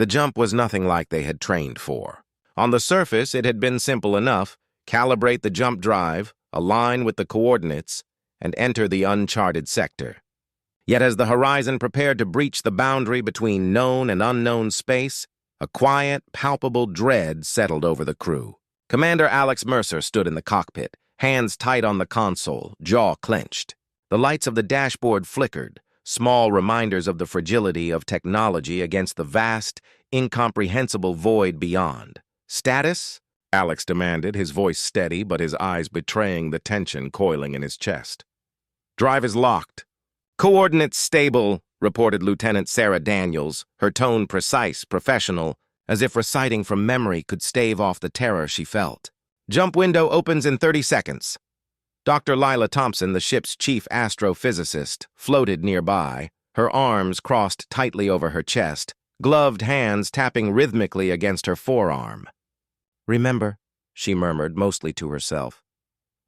The jump was nothing like they had trained for. On the surface, it had been simple enough: calibrate the jump drive, align with the coordinates, and enter the uncharted sector. Yet as the horizon prepared to breach the boundary between known and unknown space, a quiet, palpable dread settled over the crew. Commander Alex Mercer stood in the cockpit, hands tight on the console, jaw clenched. The lights of the dashboard flickered, small reminders of the fragility of technology against the vast, incomprehensible void beyond. "Status?" Alex demanded, his voice steady but his eyes betraying the tension coiling in his chest. "Drive is locked." "Coordinates stable," reported Lieutenant Sarah Daniels, her tone precise, professional, as if reciting from memory could stave off the terror she felt. "Jump window opens in 30 seconds. Dr. Lila Thompson, the ship's chief astrophysicist, floated nearby, her arms crossed tightly over her chest, gloved hands tapping rhythmically against her forearm. "Remember," she murmured, mostly to herself,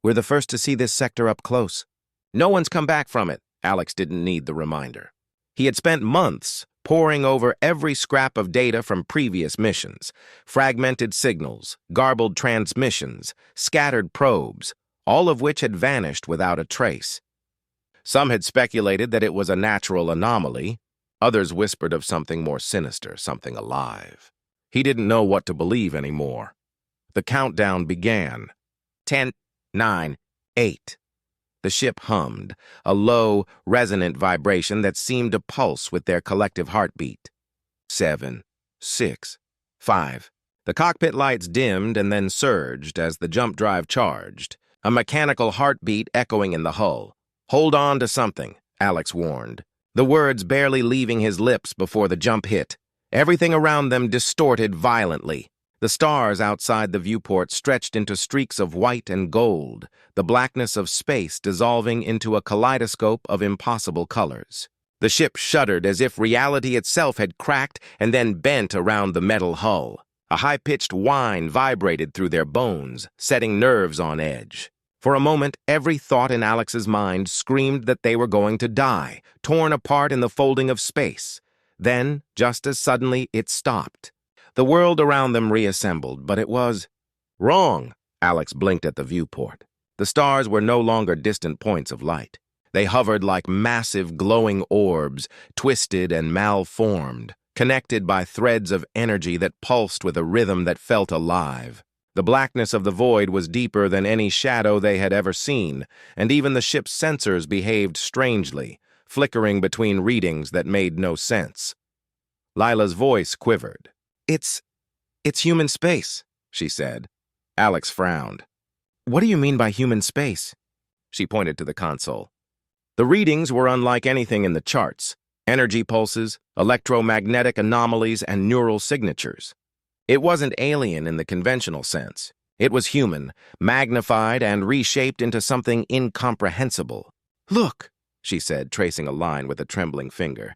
"we're the first to see this sector up close." No one's come back from it. Alex didn't need the reminder. He had spent months poring over every scrap of data from previous missions: fragmented signals, garbled transmissions, scattered probes, all of which had vanished without a trace. Some had speculated that it was a natural anomaly. Others whispered of something more sinister, something alive. He didn't know what to believe anymore. The countdown began. 10, 9, 8. The ship hummed, a low, resonant vibration that seemed to pulse with their collective heartbeat. 7, 6, 5. The cockpit lights dimmed and then surged as the jump drive charged, a mechanical heartbeat echoing in the hull. "Hold on to something," Alex warned, the words barely leaving his lips before the jump hit. Everything around them distorted violently. The stars outside the viewport stretched into streaks of white and gold, the blackness of space dissolving into a kaleidoscope of impossible colors. The ship shuddered as if reality itself had cracked and then bent around the metal hull. A high-pitched whine vibrated through their bones, setting nerves on edge. For a moment, every thought in Alex's mind screamed that they were going to die, torn apart in the folding of space. Then, just as suddenly, it stopped. The world around them reassembled, but it was wrong. Alex blinked at the viewport. The stars were no longer distant points of light. They hovered like massive glowing orbs, twisted and malformed, connected by threads of energy that pulsed with a rhythm that felt alive. The blackness of the void was deeper than any shadow they had ever seen, and even the ship's sensors behaved strangely, flickering between readings that made no sense. Lila's voice quivered. It's human space," she said. Alex frowned. "What do you mean by human space?" She pointed to the console. The readings were unlike anything in the charts: energy pulses, electromagnetic anomalies, and neural signatures. It wasn't alien in the conventional sense. It was human, magnified and reshaped into something incomprehensible. "Look," she said, tracing a line with a trembling finger.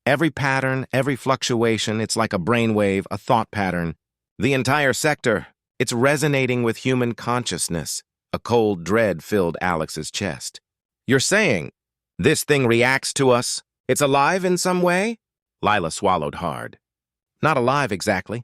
"Every pattern, every fluctuation, it's like a brainwave, a thought pattern. The entire sector, it's resonating with human consciousness." A cold dread filled Alex's chest. "You're saying this thing reacts to us? It's alive in some way?" Lila swallowed hard. "Not alive exactly.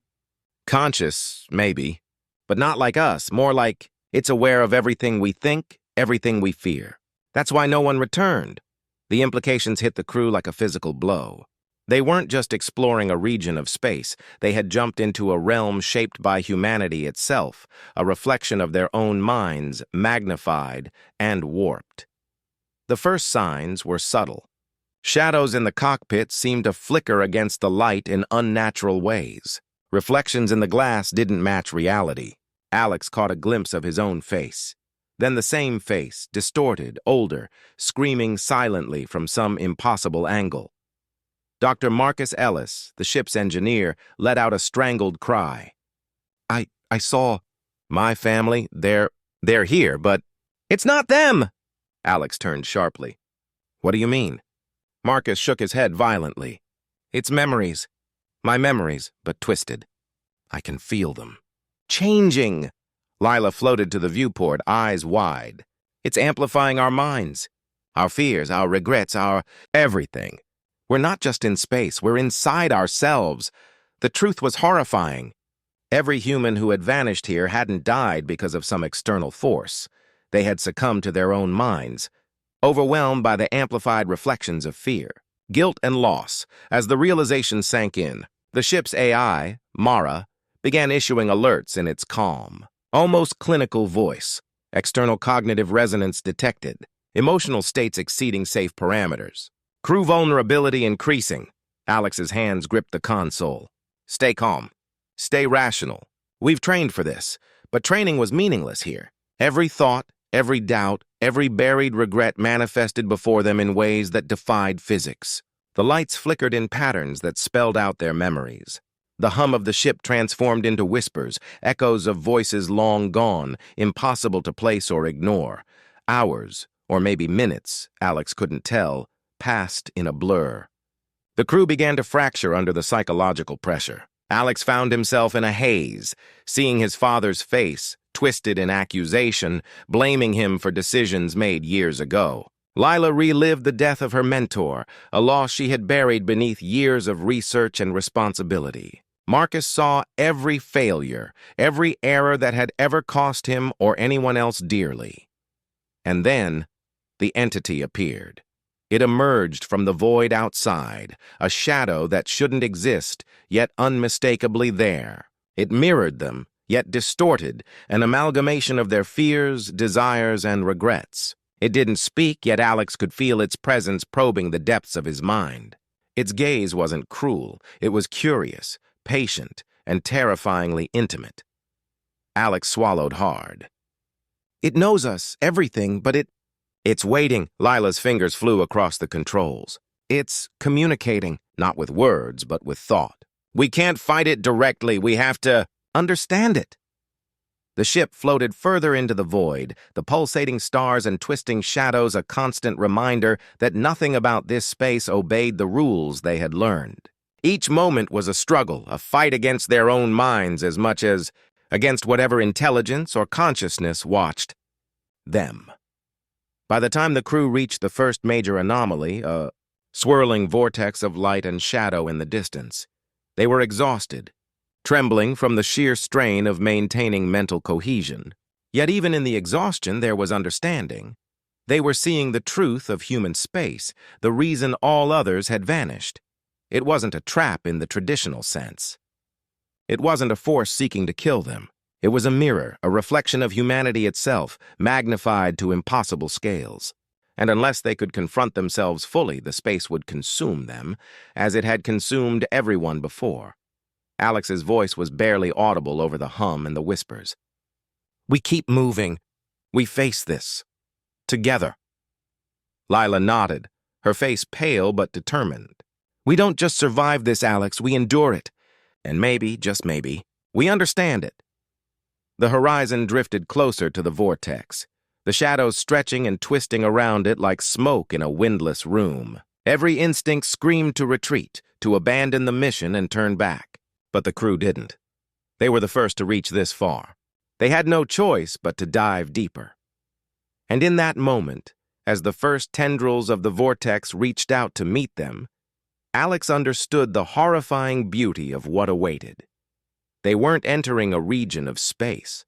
Conscious, maybe, but not like us, more like it's aware of everything we think, everything we fear. That's why no one returned." The implications hit the crew like a physical blow. They weren't just exploring a region of space. They had jumped into a realm shaped by humanity itself, a reflection of their own minds, magnified and warped. The first signs were subtle. Shadows in the cockpit seemed to flicker against the light in unnatural ways. Reflections in the glass didn't match reality. Alex caught a glimpse of his own face. Then the same face, distorted, older, screaming silently from some impossible angle. Dr. Marcus Ellis, the ship's engineer, let out a strangled cry. I saw my family. They're here, but it's not them." Alex turned sharply. "What do you mean?" Marcus shook his head violently. "It's memories. My memories, but twisted. I can feel them. Changing." Lila floated to the viewport, eyes wide. "It's amplifying our minds, our fears, our regrets, our everything. We're not just in space, we're inside ourselves. The truth was horrifying. Every human who had vanished here hadn't died because of some external force. They had succumbed to their own minds, overwhelmed by the amplified reflections of fear, guilt, and loss. As the realization sank in, the ship's AI, Mara, began issuing alerts in its calm, almost clinical voice. External cognitive resonance detected, emotional states exceeding safe parameters. Crew vulnerability increasing. Alex's hands gripped the console. Stay calm. Stay rational. We've trained for this, but training was meaningless here. Every thought, every doubt, every buried regret manifested before them in ways that defied physics. The lights flickered in patterns that spelled out their memories. The hum of the ship transformed into whispers, echoes of voices long gone, impossible to place or ignore. Hours, or maybe minutes, Alex couldn't tell, passed in a blur. The crew began to fracture under the psychological pressure. Alex found himself in a haze, seeing his father's face, twisted in accusation, blaming him for decisions made years ago. Lila relived the death of her mentor, a loss she had buried beneath years of research and responsibility. Marcus saw every failure, every error that had ever cost him or anyone else dearly. And then, the entity appeared. It emerged from the void outside, a shadow that shouldn't exist, yet unmistakably there. It mirrored them, yet distorted, an amalgamation of their fears, desires, and regrets. It didn't speak, yet Alex could feel its presence probing the depths of his mind. Its gaze wasn't cruel, it was curious, patient, and terrifyingly intimate. Alex swallowed hard. It knows us, everything, but it's waiting. Lila's fingers flew across the controls. It's communicating, not with words, but with thought. We can't fight it directly, we have to understand it. The ship floated further into the void, the pulsating stars and twisting shadows a constant reminder that nothing about this space obeyed the rules they had learned. Each moment was a struggle, a fight against their own minds as much as against whatever intelligence or consciousness watched them. By the time the crew reached the first major anomaly, a swirling vortex of light and shadow in the distance, they were exhausted, trembling from the sheer strain of maintaining mental cohesion. Yet even in the exhaustion there was understanding. They were seeing the truth of human space, the reason all others had vanished. It wasn't a trap in the traditional sense. It wasn't a force seeking to kill them. It was a mirror, a reflection of humanity itself, magnified to impossible scales. And unless they could confront themselves fully, the space would consume them, as it had consumed everyone before. Alex's voice was barely audible over the hum and the whispers. We keep moving. We face this. Together. Lila nodded, her face pale but determined. We don't just survive this, Alex, we endure it. And maybe, just maybe, we understand it. The horizon drifted closer to the vortex, the shadows stretching and twisting around it like smoke in a windless room. Every instinct screamed to retreat, to abandon the mission and turn back. But the crew didn't. They were the first to reach this far. They had no choice but to dive deeper. And in that moment, as the first tendrils of the vortex reached out to meet them, Alex understood the horrifying beauty of what awaited. They weren't entering a region of space.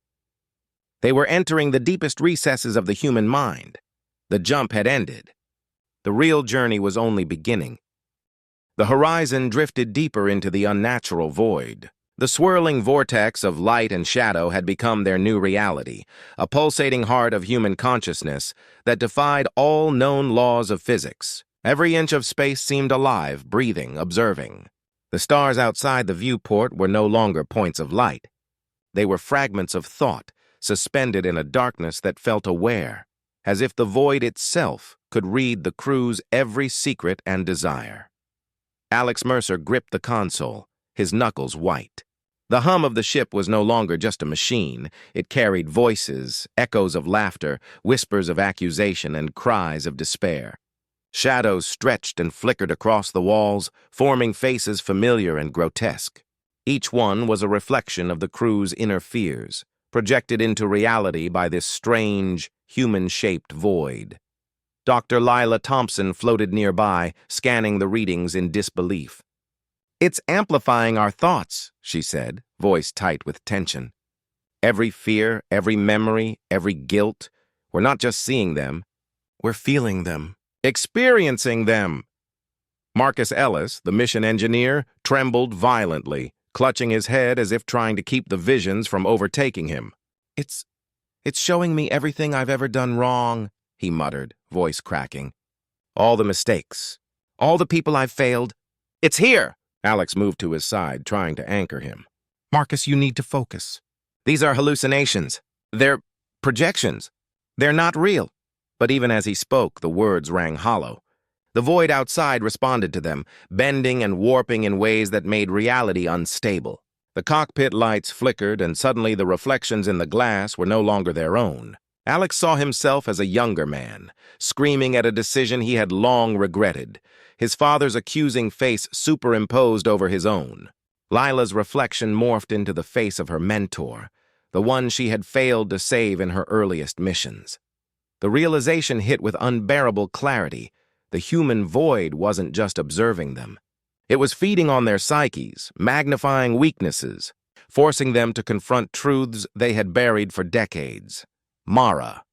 They were entering the deepest recesses of the human mind. The jump had ended. The real journey was only beginning. The horizon drifted deeper into the unnatural void. The swirling vortex of light and shadow had become their new reality, a pulsating heart of human consciousness that defied all known laws of physics. Every inch of space seemed alive, breathing, observing. The stars outside the viewport were no longer points of light. They were fragments of thought, suspended in a darkness that felt aware, as if the void itself could read the crew's every secret and desire. Alex Mercer gripped the console, his knuckles white. The hum of the ship was no longer just a machine. It carried voices, echoes of laughter, whispers of accusation, and cries of despair. Shadows stretched and flickered across the walls, forming faces familiar and grotesque. Each one was a reflection of the crew's inner fears, projected into reality by this strange, human-shaped void. Dr. Lila Thompson floated nearby, scanning the readings in disbelief. It's amplifying our thoughts, she said, voice tight with tension. Every fear, every memory, every guilt, we're not just seeing them, we're feeling them, experiencing them. Marcus Ellis, the mission engineer, trembled violently, clutching his head as if trying to keep the visions from overtaking him. It's showing me everything I've ever done wrong, he muttered, voice cracking. All the mistakes, all the people I've failed. It's here! Alex moved to his side, trying to anchor him. Marcus, you need to focus. These are hallucinations. They're projections. They're not real. But even as he spoke, the words rang hollow. The void outside responded to them, bending and warping in ways that made reality unstable. The cockpit lights flickered, and suddenly the reflections in the glass were no longer their own. Alex saw himself as a younger man, screaming at a decision he had long regretted, his father's accusing face superimposed over his own. Lila's reflection morphed into the face of her mentor, the one she had failed to save in her earliest missions. The realization hit with unbearable clarity. The human void wasn't just observing them. It was feeding on their psyches, magnifying weaknesses, forcing them to confront truths they had buried for decades. Mara.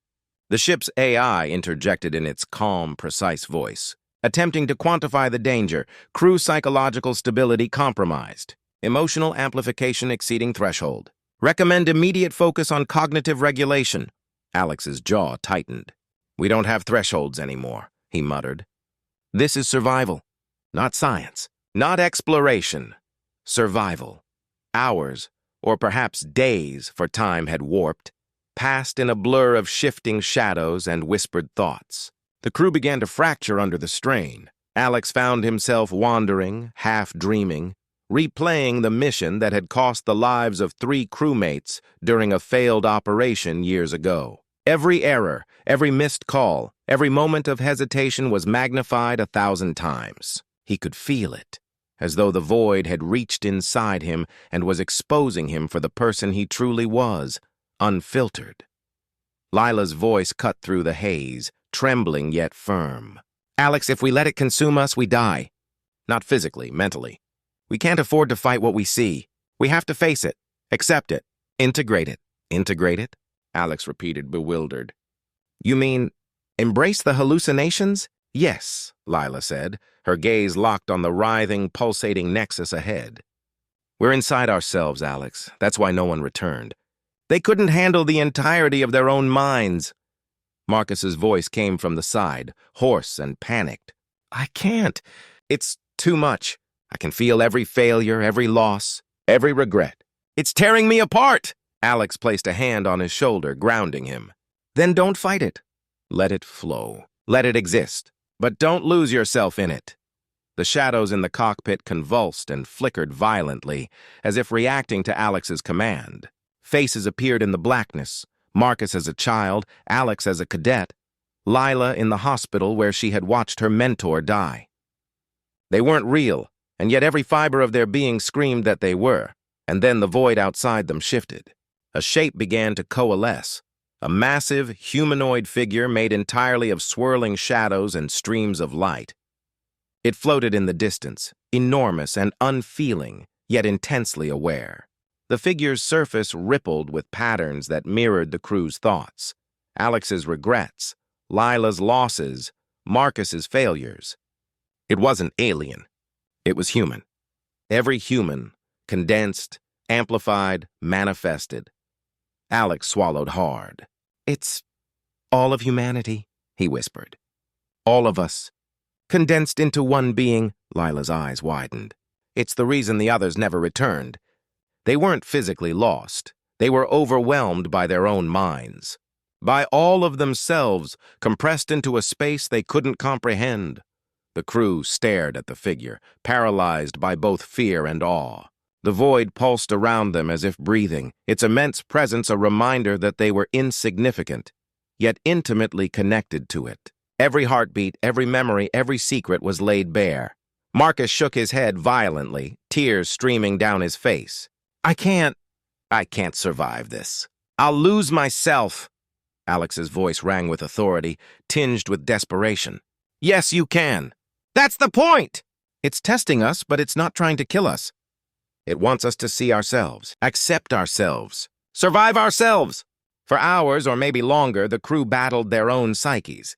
The ship's AI interjected in its calm, precise voice, attempting to quantify the danger, crew psychological stability compromised, emotional amplification exceeding threshold. Recommend immediate focus on cognitive regulation. Alex's jaw tightened. We don't have thresholds anymore, he muttered. This is survival, not science, not exploration. Survival. Hours, or perhaps days, for time had warped, passed in a blur of shifting shadows and whispered thoughts. The crew began to fracture under the strain. Alex found himself wandering, half-dreaming, replaying the mission that had cost the lives of 3 crewmates during a failed operation years ago. Every error, every missed call, every moment of hesitation was magnified 1,000 times. He could feel it, as though the void had reached inside him and was exposing him for the person he truly was, unfiltered. Lila's voice cut through the haze, trembling yet firm. Alex, if we let it consume us, we die. Not physically, mentally. We can't afford to fight what we see. We have to face it, accept it, integrate it. Integrate it? Alex repeated, bewildered. You mean, embrace the hallucinations? Yes, Lila said, her gaze locked on the writhing, pulsating nexus ahead. We're inside ourselves, Alex. That's why no one returned. They couldn't handle the entirety of their own minds. Marcus's voice came from the side, hoarse and panicked. I can't. It's too much. I can feel every failure, every loss, every regret. It's tearing me apart! Alex placed a hand on his shoulder, grounding him. Then don't fight it. Let it flow. Let it exist. But don't lose yourself in it. The shadows in the cockpit convulsed and flickered violently, as if reacting to Alex's command. Faces appeared in the blackness, Marcus as a child, Alex as a cadet, Lila in the hospital where she had watched her mentor die. They weren't real, and yet every fiber of their being screamed that they were, and then the void outside them shifted. A shape began to coalesce, a massive, humanoid figure made entirely of swirling shadows and streams of light. It floated in the distance, enormous and unfeeling, yet intensely aware. The figure's surface rippled with patterns that mirrored the crew's thoughts. Alex's regrets, Lila's losses, Marcus's failures. It wasn't alien. It was human. Every human, condensed, amplified, manifested. Alex swallowed hard. It's all of humanity, he whispered. All of us. Condensed into one being, Lila's eyes widened. It's the reason the others never returned. They weren't physically lost. They were overwhelmed by their own minds. By all of themselves, compressed into a space they couldn't comprehend. The crew stared at the figure, paralyzed by both fear and awe. The void pulsed around them as if breathing, its immense presence a reminder that they were insignificant, yet intimately connected to it. Every heartbeat, every memory, every secret was laid bare. Marcus shook his head violently, tears streaming down his face. I can't survive this. I'll lose myself. Alex's voice rang with authority, tinged with desperation. Yes, you can. That's the point! It's testing us, but it's not trying to kill us. It wants us to see ourselves, accept ourselves, survive ourselves. For hours, or maybe longer, the crew battled their own psyches.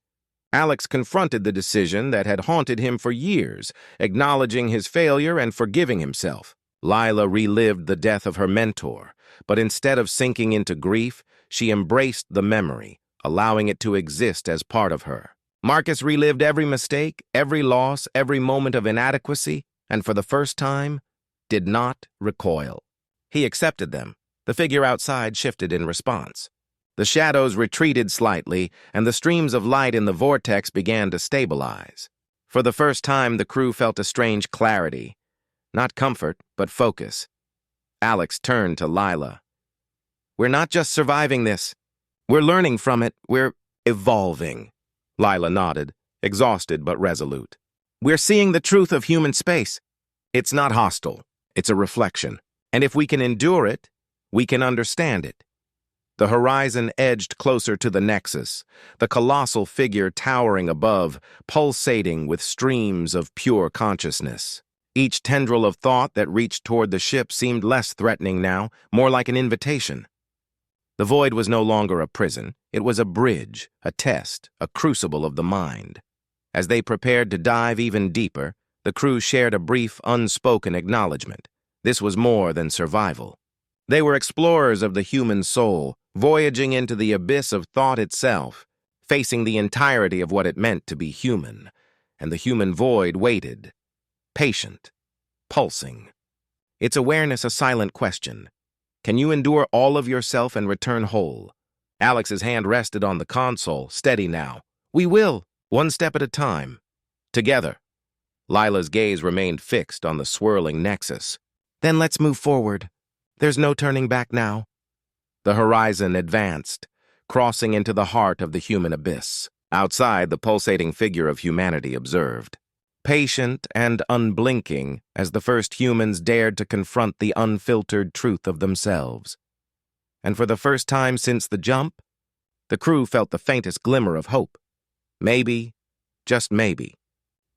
Alex confronted the decision that had haunted him for years, acknowledging his failure and forgiving himself. Lila relived the death of her mentor, but instead of sinking into grief, she embraced the memory, allowing it to exist as part of her. Marcus relived every mistake, every loss, every moment of inadequacy, and for the first time, did not recoil. He accepted them. The figure outside shifted in response. The shadows retreated slightly, and the streams of light in the vortex began to stabilize. For the first time, the crew felt a strange clarity. Not comfort, but focus. Alex turned to Lila. "We're not just surviving this. We're learning from it. We're evolving." Lila nodded, exhausted but resolute. "We're seeing the truth of human space. It's not hostile. It's a reflection. And if we can endure it, we can understand it." The horizon edged closer to the nexus, the colossal figure towering above, pulsating with streams of pure consciousness. Each tendril of thought that reached toward the ship seemed less threatening now, more like an invitation. The void was no longer a prison. It was a bridge, a test, a crucible of the mind. As they prepared to dive even deeper, the crew shared a brief, unspoken acknowledgement. This was more than survival. They were explorers of the human soul, voyaging into the abyss of thought itself, facing the entirety of what it meant to be human. And the human void waited, patient, pulsing. Its awareness a silent question. Can you endure all of yourself and return whole? Alex's hand rested on the console, steady now. "We will, one step at a time. Together." Lila's gaze remained fixed on the swirling nexus. "Then let's move forward. There's no turning back now." The horizon advanced, crossing into the heart of the human abyss. Outside, the pulsating figure of humanity observed. Patient and unblinking as the first humans dared to confront the unfiltered truth of themselves. And for the first time since the jump, the crew felt the faintest glimmer of hope. Maybe, just maybe,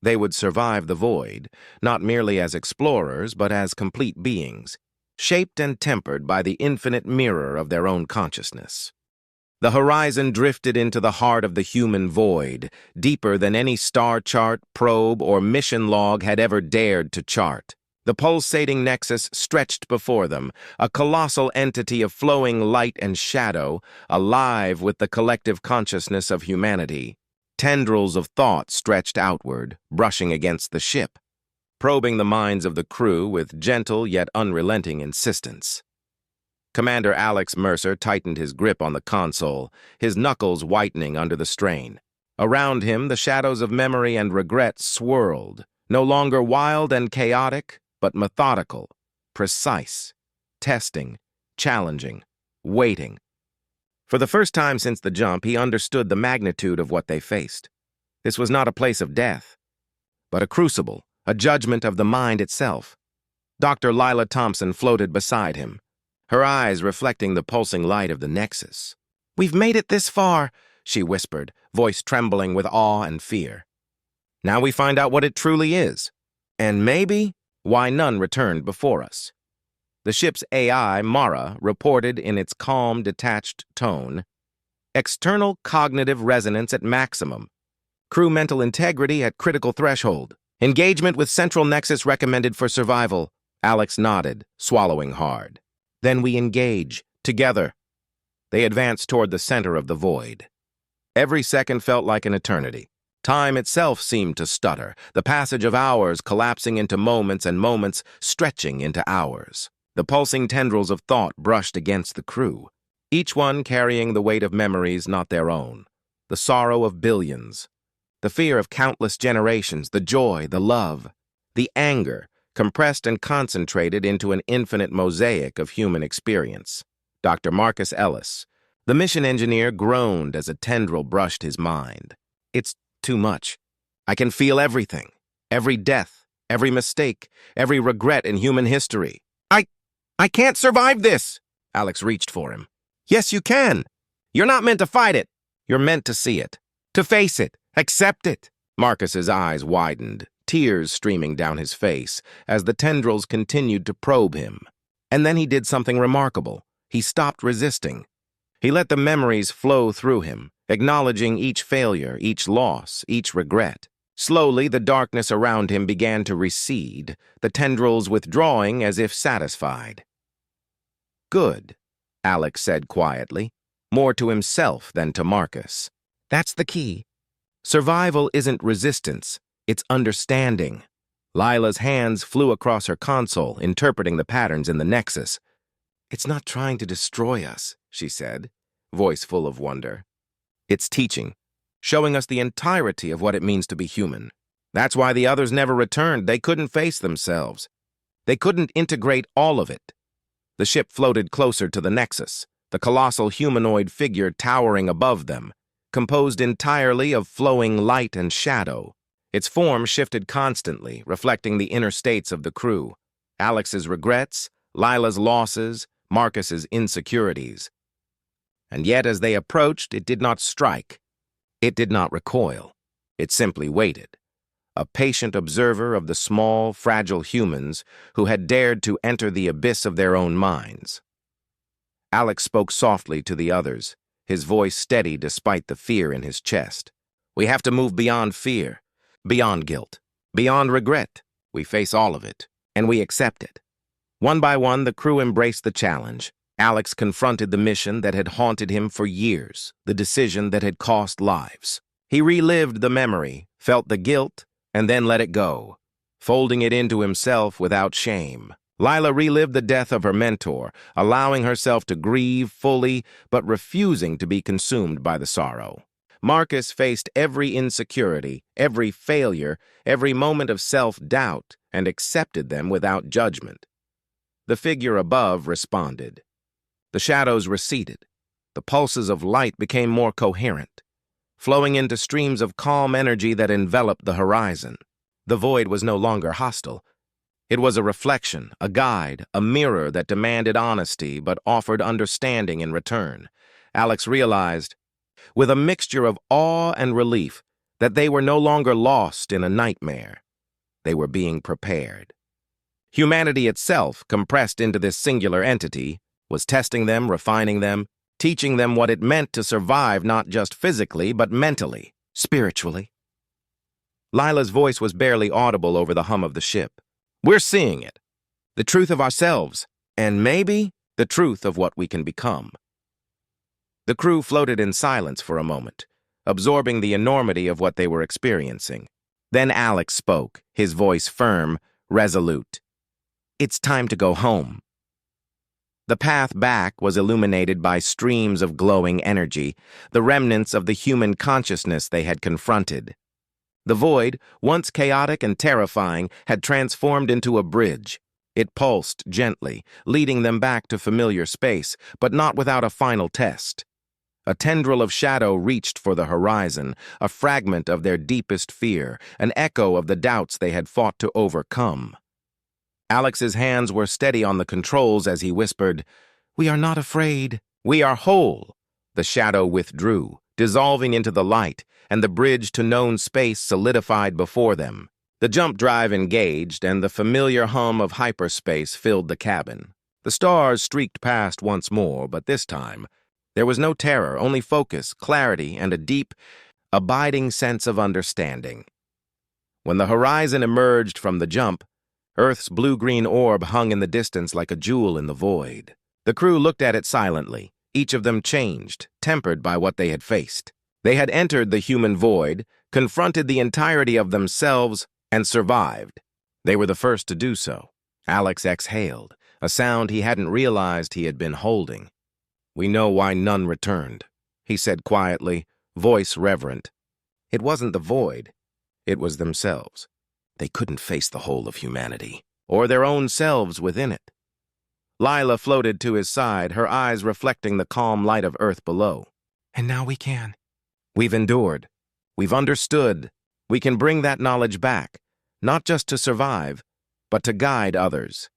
they would survive the void, not merely as explorers, but as complete beings, shaped and tempered by the infinite mirror of their own consciousness. The horizon drifted into the heart of the human void, deeper than any star chart, probe, or mission log had ever dared to chart. The pulsating nexus stretched before them, a colossal entity of flowing light and shadow, alive with the collective consciousness of humanity. Tendrils of thought stretched outward, brushing against the ship, probing the minds of the crew with gentle yet unrelenting insistence. Commander Alex Mercer tightened his grip on the console, his knuckles whitening under the strain. Around him, the shadows of memory and regret swirled, no longer wild and chaotic, but methodical, precise, testing, challenging, waiting. For the first time since the jump, he understood the magnitude of what they faced. This was not a place of death, but a crucible, a judgment of the mind itself. Dr. Lila Thompson floated beside him, her eyes reflecting the pulsing light of the nexus. "We've made it this far," she whispered, voice trembling with awe and fear. "Now we find out what it truly is. And maybe why none returned before us." The ship's AI, Mara, reported in its calm, detached tone, "External cognitive resonance at maximum. Crew mental integrity at critical threshold. Engagement with central nexus recommended for survival." Alex nodded, swallowing hard. "Then we engage, together." They advanced toward the center of the void. Every second felt like an eternity. Time itself seemed to stutter, the passage of hours collapsing into moments and moments stretching into hours. The pulsing tendrils of thought brushed against the crew, each one carrying the weight of memories not their own, the sorrow of billions, the fear of countless generations, the joy, the love, the anger, compressed and concentrated into an infinite mosaic of human experience. Dr. Marcus Ellis, the mission engineer, groaned as a tendril brushed his mind. "It's too much. I can feel everything, every death, every mistake, every regret in human history. I can't survive this!" Alex reached for him. "Yes, you can. You're not meant to fight it. You're meant to see it, to face it, accept it." Marcus's eyes widened, tears streaming down his face as the tendrils continued to probe him. And then he did something remarkable. He stopped resisting. He let the memories flow through him, acknowledging each failure, each loss, each regret. Slowly, the darkness around him began to recede, the tendrils withdrawing as if satisfied. "Good," Alex said quietly, more to himself than to Marcus. "That's the key. Survival isn't resistance, it's understanding." Lila's hands flew across her console, interpreting the patterns in the nexus. "It's not trying to destroy us," she said, voice full of wonder. "It's teaching, showing us the entirety of what it means to be human. That's why the others never returned. They couldn't face themselves. They couldn't integrate all of it." The ship floated closer to the nexus, the colossal humanoid figure towering above them, composed entirely of flowing light and shadow. Its form shifted constantly, reflecting the inner states of the crew. Alex's regrets, Lila's losses, Marcus's insecurities. And yet, as they approached, it did not strike. It did not recoil. It simply waited, a patient observer of the small, fragile humans who had dared to enter the abyss of their own minds. Alex spoke softly to the others, his voice steady despite the fear in his chest. "We have to move beyond fear, beyond guilt, beyond regret. We face all of it, and we accept it." One by one, the crew embraced the challenge. Alex confronted the mission that had haunted him for years, the decision that had cost lives. He relived the memory, felt the guilt, and then let it go, folding it into himself without shame. Lila relived the death of her mentor, allowing herself to grieve fully, but refusing to be consumed by the sorrow. Marcus faced every insecurity, every failure, every moment of self-doubt, and accepted them without judgment. The figure above responded. The shadows receded. The pulses of light became more coherent, flowing into streams of calm energy that enveloped the horizon. The void was no longer hostile. It was a reflection, a guide, a mirror that demanded honesty but offered understanding in return. Alex realized, with a mixture of awe and relief, that they were no longer lost in a nightmare. They were being prepared. Humanity itself, compressed into this singular entity, was testing them, refining them, teaching them what it meant to survive not just physically, but mentally, spiritually. Lila's voice was barely audible over the hum of the ship. "We're seeing it. The truth of ourselves, and maybe the truth of what we can become." The crew floated in silence for a moment, absorbing the enormity of what they were experiencing. Then Alex spoke, his voice firm, resolute. "It's time to go home." The path back was illuminated by streams of glowing energy, the remnants of the human consciousness they had confronted. The void, once chaotic and terrifying, had transformed into a bridge. It pulsed gently, leading them back to familiar space, but not without a final test. A tendril of shadow reached for the horizon, a fragment of their deepest fear, an echo of the doubts they had fought to overcome. Alex's hands were steady on the controls as he whispered, "We are not afraid. We are whole." The shadow withdrew, dissolving into the light, and the bridge to known space solidified before them. The jump drive engaged, and the familiar hum of hyperspace filled the cabin. The stars streaked past once more, but this time, there was no terror, only focus, clarity, and a deep, abiding sense of understanding. When the horizon emerged from the jump, Earth's blue-green orb hung in the distance like a jewel in the void. The crew looked at it silently, each of them changed, tempered by what they had faced. They had entered the human void, confronted the entirety of themselves, and survived. They were the first to do so. Alex exhaled, a sound he hadn't realized he had been holding. "We know why none returned," he said quietly, voice reverent. It wasn't the void. It was themselves. They couldn't face the whole of humanity, or their own selves within it. Lila floated to his side, her eyes reflecting the calm light of Earth below. "And now we can. We've endured. We've understood. We can bring that knowledge back, not just to survive, but to guide others."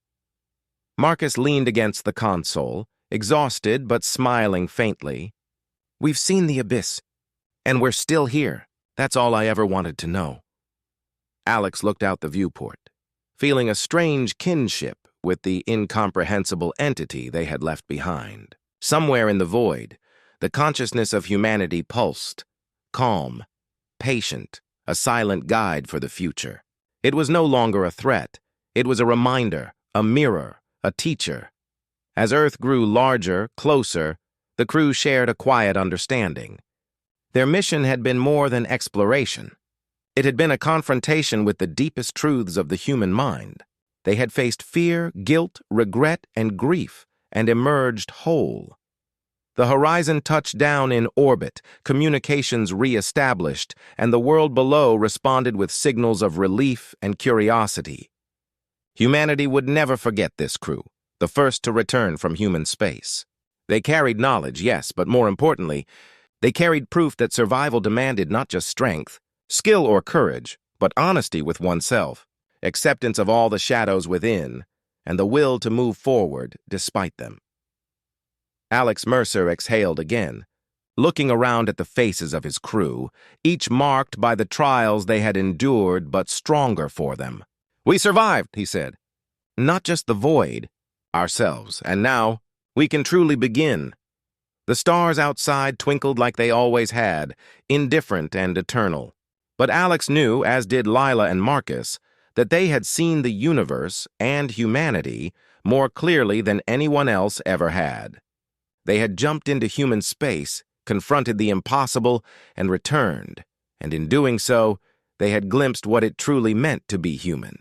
Marcus leaned against the console, exhausted but smiling faintly. "We've seen the abyss, and we're still here. That's all I ever wanted to know." Alex looked out the viewport, feeling a strange kinship with the incomprehensible entity they had left behind. Somewhere in the void, the consciousness of humanity pulsed, calm, patient, a silent guide for the future. It was no longer a threat. It was a reminder, a mirror, a teacher. As Earth grew larger, closer, the crew shared a quiet understanding. Their mission had been more than exploration. It had been a confrontation with the deepest truths of the human mind. They had faced fear, guilt, regret, and grief, and emerged whole. The horizon touched down in orbit, communications re-established, and the world below responded with signals of relief and curiosity. Humanity would never forget this crew, the first to return from human space. They carried knowledge, yes, but more importantly, they carried proof that survival demanded not just strength, skill, or courage, but honesty with oneself, acceptance of all the shadows within, and the will to move forward despite them. Alex Mercer exhaled again, looking around at the faces of his crew, each marked by the trials they had endured but stronger for them. "We survived," he said. "Not just the void, ourselves, and now we can truly begin." The stars outside twinkled like they always had, indifferent and eternal. But Alex knew, as did Lila and Marcus, that they had seen the universe and humanity more clearly than anyone else ever had. They had jumped into human space, confronted the impossible, and returned, and in doing so, they had glimpsed what it truly meant to be human.